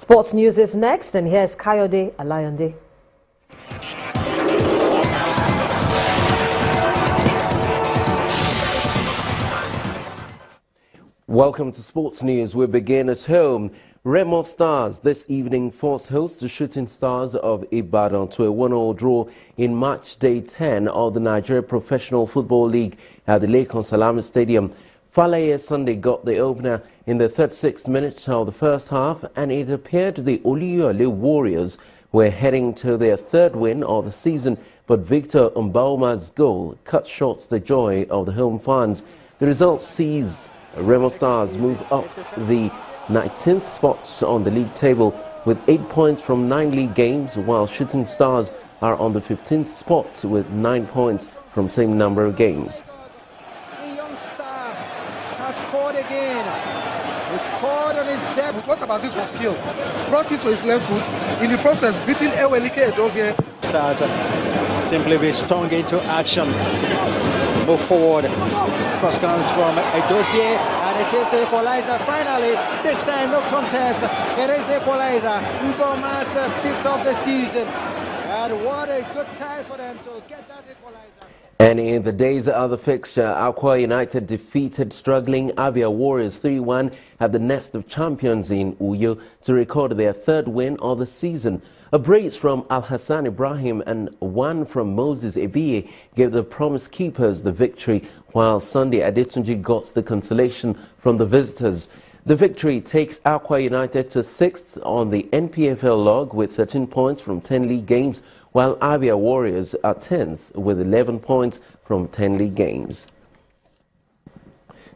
Sports news is next, and here's Kayode Alayande. Welcome to Sports News. We begin at home. Remo Stars this evening forced host the Shooting Stars of Ibadan to a 1-1 draw in match day 10 of the Nigeria Professional Football League at the Lekan Salami Stadium. Falaye Sunday got the opener in the 36th minute of the first half, and it appeared the Oluyole Warriors were heading to their third win of the season, but Victor Mbauma's goal cut short the joy of the home fans. The result sees Remo Stars move up the 19th spot on the league table with 8 points from 9 league games, while Shooting Stars are on the 15th spot with 9 points from same number of games. The young star has scored again. He scored on his depth. What about this was skill? Brought it to his left foot. In the process, beating Ewelike Edozie. Stars simply be stung into action. Move forward. Cross comes from Edozie, and it is the equalizer finally. This time no contest. It is the equalizer. Mboma's fifth of the season. And what a good time for them to get that equalizer. And in the day's other fixture, Akwa United defeated struggling Abia Warriors 3-1 at the Nest of Champions in Uyo to record their third win of the season. A brace from Al-Hassan Ibrahim and one from Moses Ebiye gave the promised keepers the victory, while Sunday Adetunji got the consolation from the visitors. The victory takes Akwa United to 6th on the NPFL log with 13 points from 10 league games, while Abia Warriors are 10th with 11 points from 10 league games.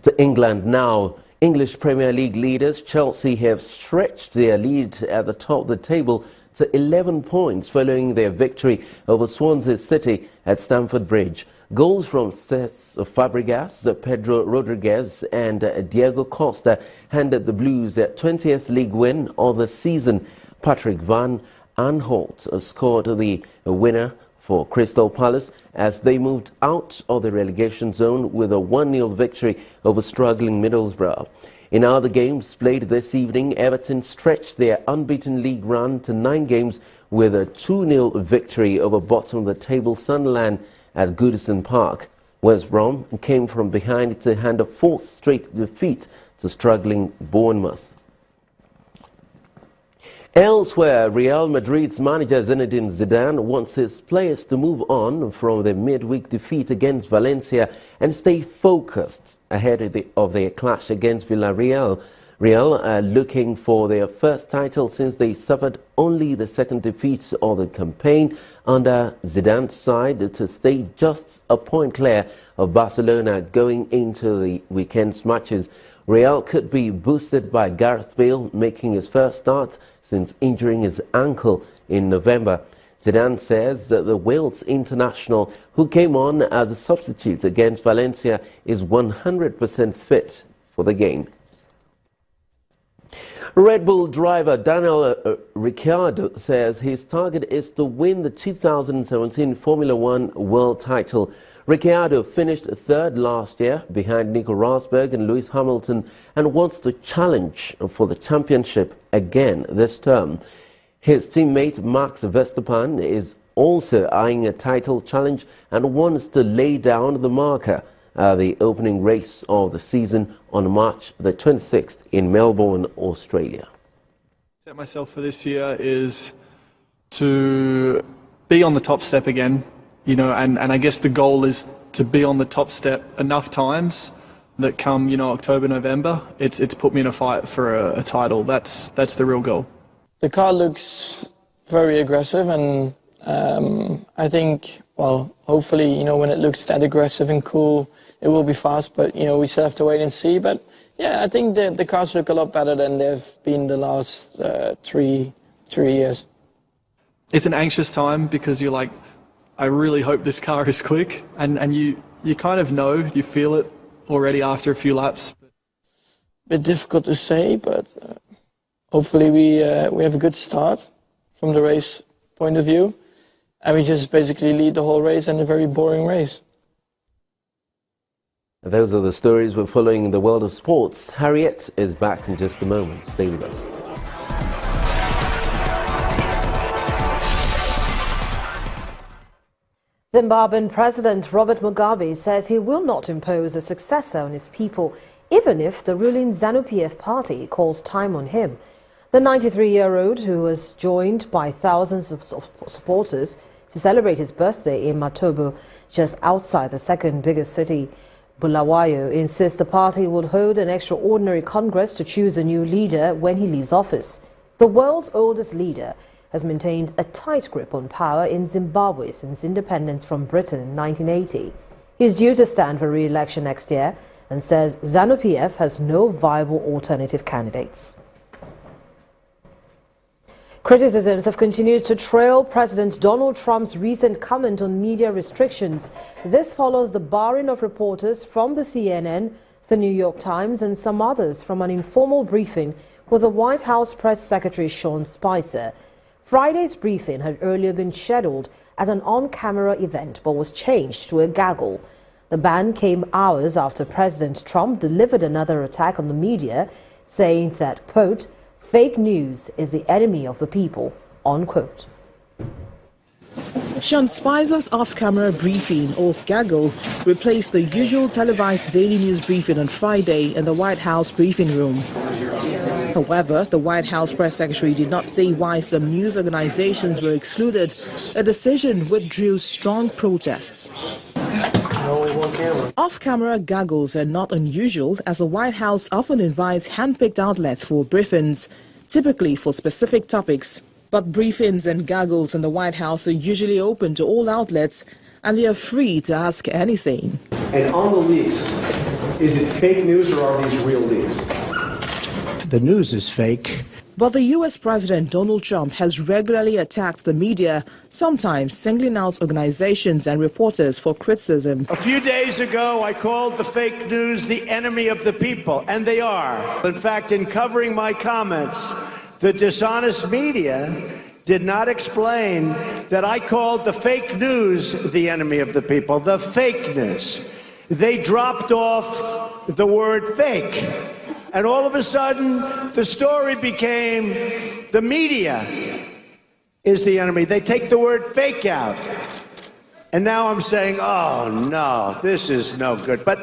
To England now. English Premier League leaders Chelsea have stretched their lead at the top of the table to 11 points following their victory over Swansea City at Stamford Bridge. Goals from Cesc Fabregas, Pedro Rodriguez and Diego Costa handed the Blues their 20th league win of the season. Patrick Van Aanholt scored the winner for Crystal Palace as they moved out of the relegation zone with a 1-0 victory over struggling Middlesbrough. In other games played this evening, Everton stretched their unbeaten league run to 9 games with a 2-0 victory over bottom-of-the-table Sunderland at Goodison Park. West Brom came from behind to hand a 4th straight defeat to struggling Bournemouth. Elsewhere, Real Madrid's manager Zinedine Zidane wants his players to move on from their midweek defeat against Valencia and stay focused ahead of their clash against Villarreal. Real are looking for their first title since they suffered only the second defeat of the campaign under Zidane's side to stay just a point clear of Barcelona going into the weekend's matches. Real could be boosted by Gareth Bale making his first start since injuring his ankle in November. Zidane says that the Wales international, who came on as a substitute against Valencia, is 100% fit for the game. Red Bull driver Daniel Ricciardo says his target is to win the 2017 Formula One world title. Ricciardo finished third last year behind Nico Rosberg and Lewis Hamilton and wants to challenge for the championship again this term. His teammate Max Verstappen is also eyeing a title challenge and wants to lay down the marker at the opening race of the season on March the 26th in Melbourne, Australia. Set myself for this year is to be on the top step again. You know, and I guess the goal is to be on the top step enough times that come, October, November, it's put me in a fight for a title. That's the real goal. The car looks very aggressive, and I think, hopefully, when it looks that aggressive and cool, it will be fast, but, we still have to wait and see. But, yeah, I think the cars look a lot better than they've been the last 3 years. It's an anxious time because you're like, I really hope this car is quick, and you kind of know, you feel it already after a few laps. Bit difficult to say, but hopefully we have a good start from the race point of view, and we just basically lead the whole race in a very boring race. Those are the stories we're following in the world of sports. Harriet is back in just a moment. Stay with us. Zimbabwean President Robert Mugabe says he will not impose a successor on his people, even if the ruling ZANU-PF party calls time on him. The 93-year-old, who was joined by thousands of supporters to celebrate his birthday in Matobo, just outside the second biggest city, Bulawayo, insists the party would hold an extraordinary congress to choose a new leader when he leaves office. The world's oldest leader has maintained a tight grip on power in Zimbabwe since independence from Britain in 1980. He is due to stand for re-election next year and says ZANU-PF has no viable alternative candidates. Criticisms have continued to trail President Donald Trump's recent comment on media restrictions. This follows the barring of reporters from the CNN, the New York Times and some others from an informal briefing with the White House Press Secretary Sean Spicer. Friday's briefing had earlier been scheduled as an on-camera event but was changed to a gaggle. The ban came hours after President Trump delivered another attack on the media, saying that, quote, "Fake news is the enemy of the people," unquote. Sean Spicer's off-camera briefing, or gaggle, replaced the usual televised daily news briefing on Friday in the White House briefing room. However, the White House press secretary did not say why some news organizations were excluded, a decision which drew strong protests. Off-camera gaggles are not unusual, as the White House often invites hand-picked outlets for briefings, typically for specific topics. But briefings and gaggles in the White House are usually open to all outlets, and they are free to ask anything. And on the leaks, is it fake news or are these real leaks? The news is fake. But the U.S. President Donald Trump has regularly attacked the media, sometimes singling out organizations and reporters for criticism. A few days ago, I called the fake news the enemy of the people, and they are. In fact, in covering my comments, the dishonest media did not explain that I called the fake news the enemy of the people, the fake news. They dropped off the word fake. And all of a sudden, the story became the media is the enemy. They take the word fake out. And now I'm saying, oh, no, this is no good. But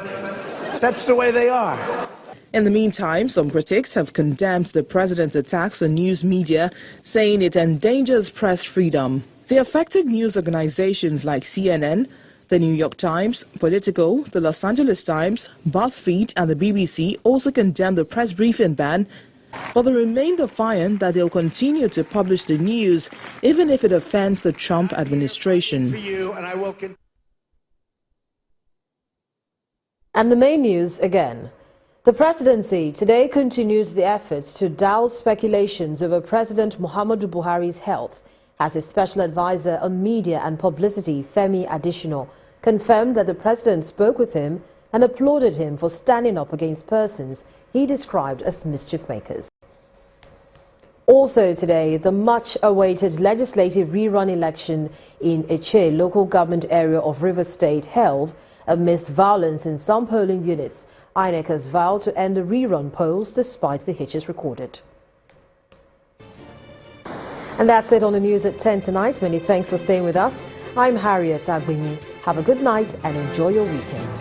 that's the way they are. In the meantime, some critics have condemned the president's attacks on news media, saying it endangers press freedom. The affected news organizations like CNN, the New York Times, Politico, the Los Angeles Times, BuzzFeed and the BBC also condemned the press briefing ban, but they remain defiant that they'll continue to publish the news even if it offends the Trump administration. And the main news again. The presidency today continues the efforts to douse speculations over President Muhammadu Buhari's health, as his special advisor on media and publicity, Femi Adesina, confirmed that the president spoke with him and applauded him for standing up against persons he described as mischief makers. Also today, the much-awaited legislative rerun election in Eche local government area of Rivers State held amidst violence in some polling units. INEC has vowed to end the rerun polls despite the hitches recorded. And that's it on the news at 10 tonight. Many thanks for staying with us. I'm Harriet Agbini. Have a good night and enjoy your weekend.